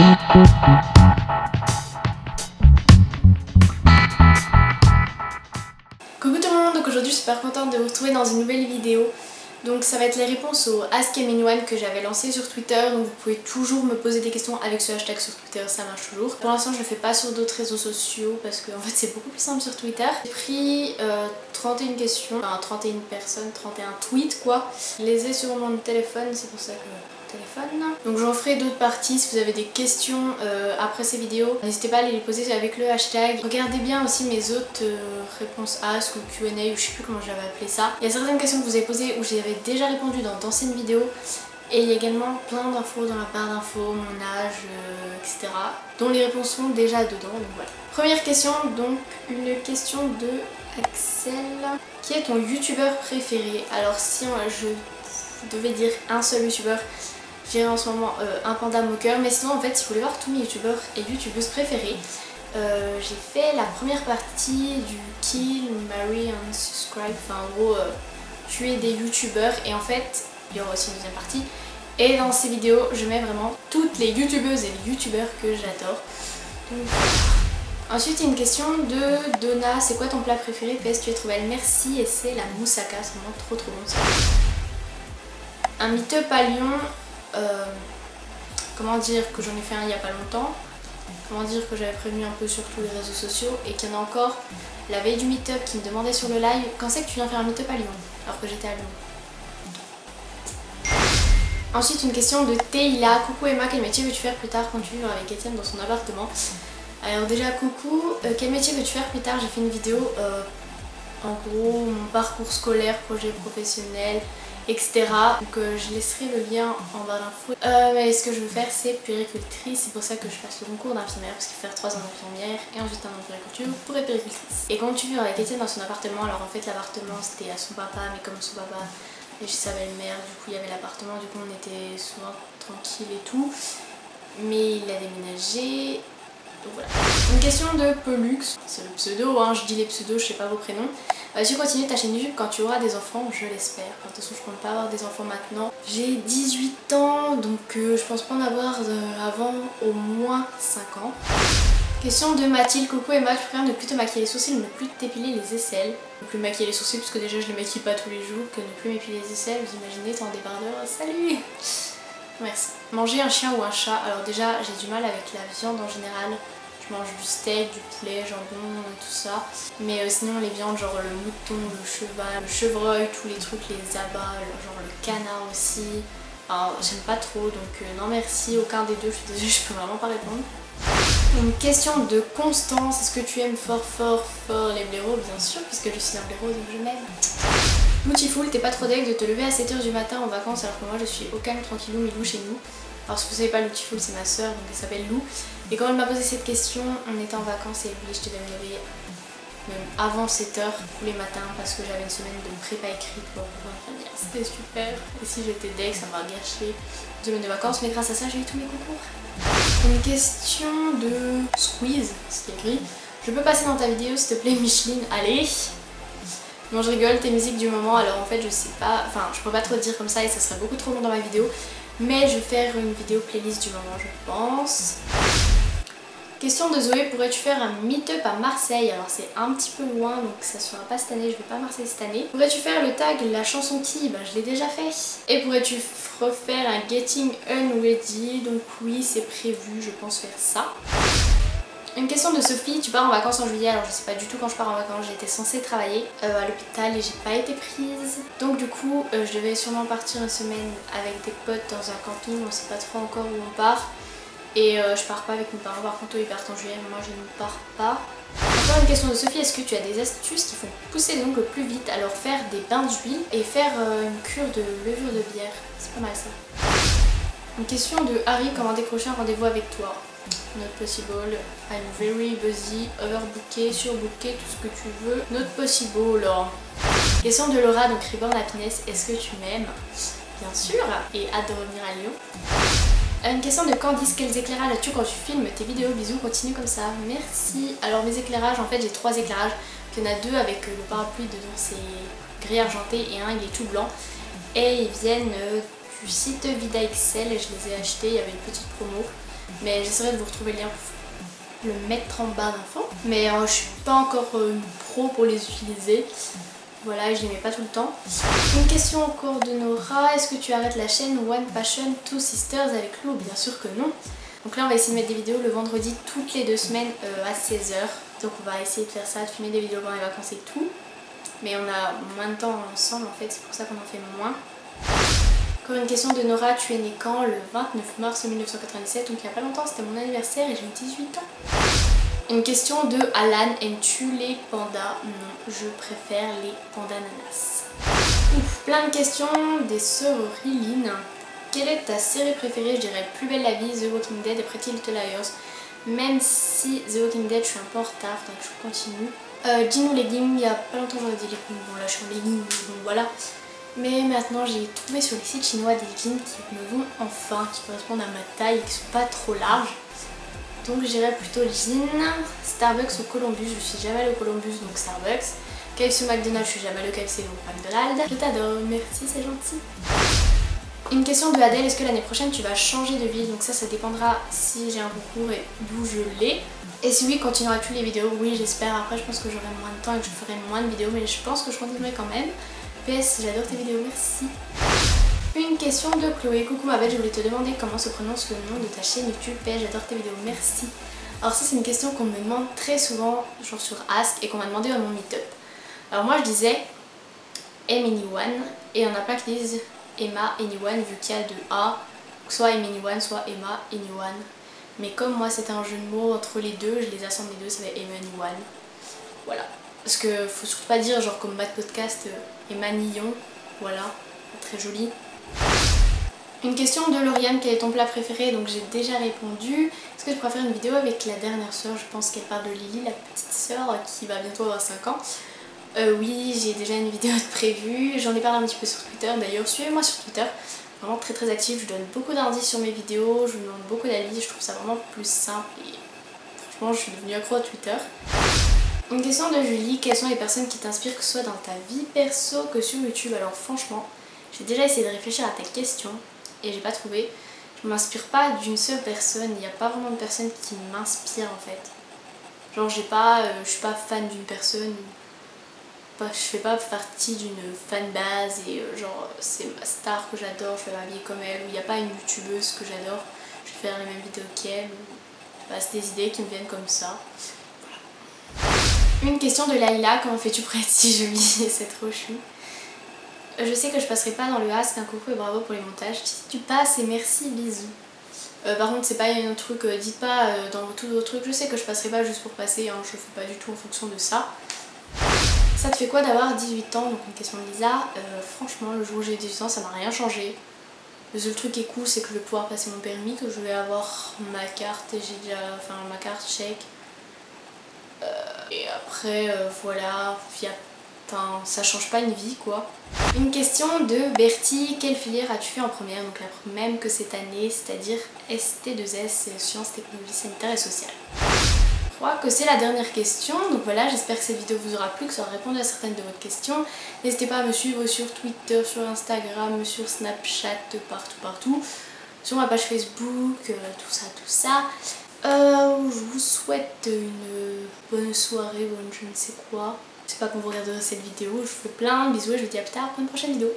Coucou tout le monde, donc aujourd'hui je suis super contente de vous retrouver dans une nouvelle vidéo. Donc ça va être les réponses au Ask Anyone que j'avais lancé sur Twitter. Donc vous pouvez toujours me poser des questions avec ce hashtag sur Twitter, ça marche toujours. Pour l'instant je le fais pas sur d'autres réseaux sociaux parce que en fait c'est beaucoup plus simple sur Twitter. J'ai pris 31 questions, enfin 31 personnes, 31 tweets quoi. Je les ai sur mon téléphone, c'est pour ça que... téléphone. Donc j'en ferai d'autres parties si vous avez des questions après ces vidéos. N'hésitez pas à les poser avec le hashtag. Regardez bien aussi mes autres réponses Ask ou Q&A ou je sais plus comment j'avais appelé ça. Il y a certaines questions que vous avez posées où j'avais déjà répondu dans d'anciennes vidéos. Et il y a également plein d'infos dans la barre d'infos, mon âge, etc. dont les réponses sont déjà dedans. Donc voilà. Première question, donc une question de Axel. Qui est ton youtubeur préféré? Alors si je devais dire un seul youtubeur, j'ai en ce moment un panda moqueur, mais sinon en fait si vous voulez voir tous mes youtubeurs et youtubeuses préférés, j'ai fait la première partie du Kill, Marry, Unsubscribe, enfin en gros tuer des youtubeurs, et en fait il y aura aussi une deuxième partie, et dans ces vidéos je mets vraiment toutes les youtubeuses et les youtubeurs que j'adore. Ensuite il y a une question de Donna, c'est quoi ton plat préféré? PS tu es trop belle, merci, et c'est la moussaka, c'est vraiment trop bon ça. Un meet-up à Lyon, comment dire que j'en ai fait un il y a pas longtemps, comment dire que j'avais prévenu un peu sur tous les réseaux sociaux, et qu'il y en a encore la veille du meet-up qui me demandait sur le live quand c'est que tu viens faire un meet-up à Lyon, alors que j'étais à Lyon. Ensuite une question de Teila, coucou Emma, quel métier veux-tu faire plus tard quand tu vivras avec Étienne dans son appartement? Alors déjà coucou, quel métier veux-tu faire plus tard? J'ai fait une vidéo en gros mon parcours scolaire, projet professionnel, etc. Donc je laisserai le lien en barre d'infos. Mais ce que je veux faire c'est puéricultrice, c'est pour ça que je passe le concours d'infirmière, parce qu'il faut faire 3 ans d'infirmière et ensuite un an de puériculture pour être puéricultrice. Et quand tu vis avec Étienne dans son appartement, alors en fait l'appartement c'était à son papa, mais comme son papa est chez sa belle-mère, du coup il y avait l'appartement, du coup on était souvent tranquille et tout, mais il a déménagé. Donc voilà. Une question de Pelux, c'est le pseudo, hein, je dis les pseudos, je sais pas vos prénoms. Tu continues ta chaîne YouTube quand tu auras des enfants? Je l'espère. De toute façon je compte pas avoir des enfants maintenant. J'ai 18 ans, donc je pense pas en avoir avant au moins 5 ans. Question de Mathilde, coucou Emma, tu préfères ne plus te maquiller les sourcils ou ne plus t'épiler les aisselles? Ne plus maquiller les sourcils parce que déjà je les maquille pas tous les jours, que ne plus m'épiler les aisselles, vous imaginez, t'es en débardeur, salut! Merci. Manger un chien ou un chat? Alors déjà j'ai du mal avec la viande en général. Je mange du steak, du poulet, jambon et tout ça. Mais sinon les viandes genre le mouton, le cheval, le chevreuil, tous les trucs, les abats, genre le canard aussi. Alors j'aime pas trop, donc non merci, aucun des deux, je suis désolée, je peux vraiment pas répondre. Une question de Constance, est-ce que tu aimes fort les blaireaux? Bien sûr, puisque je suis un blaireau donc je m'aime. Beautiful, t'es pas trop deg de te lever à 7 h du matin en vacances alors que moi je suis au calme, tranquillou, milou chez nous. Alors si vous savez pas, Beautiful c'est ma soeur, donc elle s'appelle Lou. Et quand elle m'a posé cette question, on était en vacances et oui, je devais me lever même avant 7 h tous les matins parce que j'avais une semaine de prépa écrite pour l'infirmière. C'était super. Et si j'étais deg, ça m'a gâché une semaine de vacances, mais grâce à ça j'ai eu tous mes concours. Une question de Squeeze, c'est écrit. Je peux passer dans ta vidéo s'il te plaît Micheline? Allez! Non je rigole, tes musiques du moment, alors en fait je sais pas, enfin je peux pas trop te dire comme ça et ça serait beaucoup trop long dans ma vidéo, mais je vais faire une vidéo playlist du moment je pense. Question de Zoé, pourrais-tu faire un meet-up à Marseille? Alors c'est un petit peu loin donc ça sera pas cette année, je vais pas à Marseille cette année. Pourrais-tu faire le tag la chanson qui? Bah je l'ai déjà fait. Et pourrais-tu refaire un Getting Unready? Donc oui c'est prévu, je pense faire ça. Une question de Sophie, tu pars en vacances en juillet? Alors je sais pas du tout quand je pars en vacances, j'étais censée travailler à l'hôpital et j'ai pas été prise. Donc du coup je devais sûrement partir une semaine avec des potes dans un camping, on sait pas trop encore où on part. Et je pars pas avec mes parents, par contre eux ils partent en juillet, mais moi je ne pars pas. Encore une question de Sophie, est-ce que tu as des astuces qui font pousser les ongles plus vite? Alors faire des bains d'huile et faire une cure de levure de bière, c'est pas mal ça. Une question de Harry, comment décrocher un rendez-vous avec toi? Not possible, I'm very busy, overbooké, surbooké, tout ce que tu veux. Not possible. Question de Laura, donc Reborn Happiness, est-ce que tu m'aimes? Bien sûr, et hâte de revenir à Lyon. Une question de Candice, quels éclairages as-tu quand tu filmes tes vidéos? Bisous, continue comme ça, merci. Alors mes éclairages, en fait j'ai 3 éclairages, il y en a 2 avec le parapluie dedans c'est gris argenté et un il est tout blanc. Et ils viennent du site Vida Excel et je les ai achetés, il y avait une petite promo. Mais j'essaierai de vous retrouver le lien pour le mettre en barre d'infos. Mais je suis pas encore une pro pour les utiliser. Voilà, je les mets pas tout le temps. Une question encore de Nora. Est-ce que tu arrêtes la chaîne One Passion Two Sisters avec Lou? Bien sûr que non. Donc là on va essayer de mettre des vidéos le vendredi toutes les 2 semaines à 16 h. Donc on va essayer de faire ça, de filmer des vidéos pendant les vacances et tout. Mais on a moins de temps ensemble en fait, c'est pour ça qu'on en fait moins. Encore une question de Nora. Tu es née quand? Le 29 mars 1997, donc il n'y a pas longtemps, c'était mon anniversaire et j'ai 18 ans. Une question de Alan. Aimes-tu les pandas? Non, je préfère les pandas nanas. Ouf, plein de questions des sœurs Riline. Quelle est ta série préférée? Je dirais Plus belle la vie, The Walking Dead et Pretty Little Liars. Même si The Walking Dead, je suis un peu en retard, donc je continue. Jean ou leggings, il y a pas longtemps j'aurais dit leggings, bon là je suis en leggings, donc voilà. Mais maintenant j'ai trouvé sur les sites chinois des jeans qui me vont enfin, qui correspondent à ma taille et qui sont pas trop larges. Donc j'irais plutôt jean, Starbucks ou Columbus. Je suis jamais allée au Columbus, donc Starbucks. KFC ou McDonald's, je suis jamais allée au KFC ou McDonald's. Je t'adore, merci, c'est gentil. Une question de Adèle. Est-ce que l'année prochaine tu vas changer de ville? Donc ça dépendra si j'ai un concours et d'où je l'ai. Et si oui, continueras-tu les vidéos? Oui, j'espère. Après je pense que j'aurai moins de temps et que je ferai moins de vidéos, mais je pense que je continuerai quand même. PS, j'adore tes vidéos, merci. Une question de Chloé. Coucou ma belle, je voulais te demander comment se prononce le nom de ta chaîne YouTube. PS, j'adore tes vidéos, merci. Alors ça c'est une question qu'on me demande très souvent, genre sur Ask, et qu'on m'a demandé à mon meet-up. Alors moi je disais Anyone, et il y en a plein qui disent Emma Anyone, vu qu'il y a 2 A, soit Anyone, soit Emma Anyone. Mais comme moi c'était un jeu de mots entre les deux, je les assemble les deux, ça fait Emma Anyone. Voilà. Parce que faut surtout pas dire genre comme Mad Podcast Emma Nillon, voilà, très joli. Une question de Lauriane. Quel est ton plat préféré? Donc j'ai déjà répondu. Est-ce que tu préfères une vidéo avec la dernière sœur? Je pense qu'elle parle de Lily, la petite sœur qui va bientôt avoir 5 ans. Oui, j'ai déjà une vidéo de prévue. J'en ai parlé un petit peu sur Twitter. D'ailleurs, suivez-moi sur Twitter. Vraiment très active. Je donne beaucoup d'indices sur mes vidéos. Je vous demande beaucoup d'avis. Je trouve ça vraiment plus simple. Et franchement, je suis devenue accro à Twitter. Une question de Julie. Quelles sont les personnes qui t'inspirent, que ce soit dans ta vie perso que sur YouTube? Alors franchement, j'ai déjà essayé de réfléchir à ta question et j'ai pas trouvé. Je m'inspire pas d'une seule personne. Il n'y a pas vraiment de personne qui m'inspire en fait. Genre je suis pas fan d'une personne. Je fais pas partie d'une fanbase et genre c'est ma star que j'adore, je vais m'habiller comme elle, ou il n'y a pas une youtubeuse que j'adore, je vais faire les mêmes vidéos qu'elle, c'est des idées qui me viennent comme ça. Voilà. Une question de Laïla. Comment fais-tu pour être si jolie? C'est trop chou. Je sais que je passerai pas dans le Ask, un coucou et bravo pour les montages. Si tu passes et merci, bisous. Par contre c'est pas un truc, dites pas dans tous vos trucs, je sais que je passerai pas juste pour passer, hein, je fais pas du tout en fonction de ça. Ça te fait quoi d'avoir 18 ans? Donc une question de Lisa. Franchement le jour où j'ai 18 ans ça m'a rien changé. Le seul truc qui est cool c'est que je vais pouvoir passer mon permis, que je vais avoir ma carte et j'ai déjà, enfin ma carte chèque. Et après voilà, ça change pas une vie quoi. Une question de Bertie. Quelle filière as-tu fait en première? Donc la même que cette année, c'est-à-dire ST2S, sciences, technologies sanitaires et sociales. Je crois que c'est la dernière question, donc voilà, j'espère que cette vidéo vous aura plu, que ça aura répondu à certaines de vos questions. N'hésitez pas à me suivre sur Twitter, sur Instagram, sur Snapchat, partout, sur ma page Facebook, tout ça. Je vous souhaite une bonne soirée, bonne je ne sais quoi. Je sais pas quand vous regarderez cette vidéo, je vous fais plein de bisous et je vous dis à plus tard pour une prochaine vidéo.